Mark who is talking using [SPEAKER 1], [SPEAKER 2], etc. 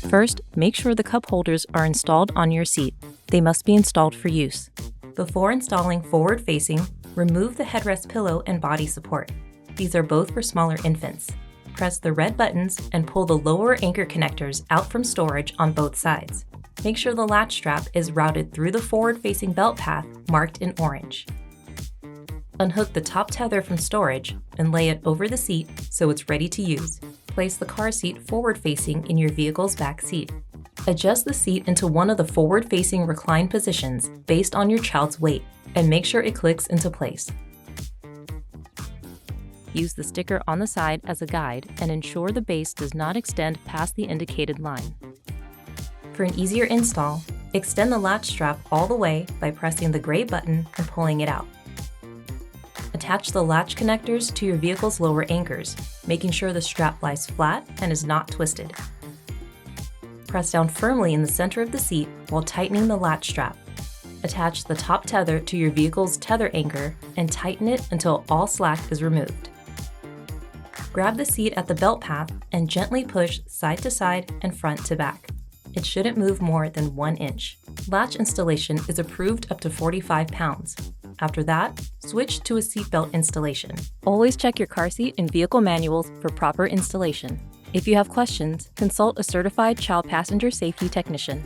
[SPEAKER 1] First, make sure the cup holders are installed on your seat. They must be installed for use. Before installing forward-facing, remove the headrest pillow and body support. These are both for smaller infants. Press the red buttons and pull the lower anchor connectors out from storage on both sides. Make sure the latch strap is routed through the forward-facing belt path marked in orange. Unhook the top tether from storage and lay it over the seat so it's ready to use. Place the car seat forward-facing in your vehicle's back seat. Adjust the seat into one of the forward-facing recline positions based on your child's weight and make sure it clicks into place. Use the sticker on the side as a guide and ensure the base does not extend past the indicated line. For an easier install, extend the latch strap all the way by pressing the gray button and pulling it out. Attach the latch connectors to your vehicle's lower anchors, making sure the strap lies flat and is not twisted. Press down firmly in the center of the seat while tightening the latch strap. Attach the top tether to your vehicle's tether anchor and tighten it until all slack is removed. Grab the seat at the belt path and gently push side to side and front to back. It shouldn't move more than 1 inch. Latch installation is approved up to 45 pounds. After that, switch to a seatbelt installation. Always check your car seat and vehicle manuals for proper installation. If you have questions, consult a certified child passenger safety technician.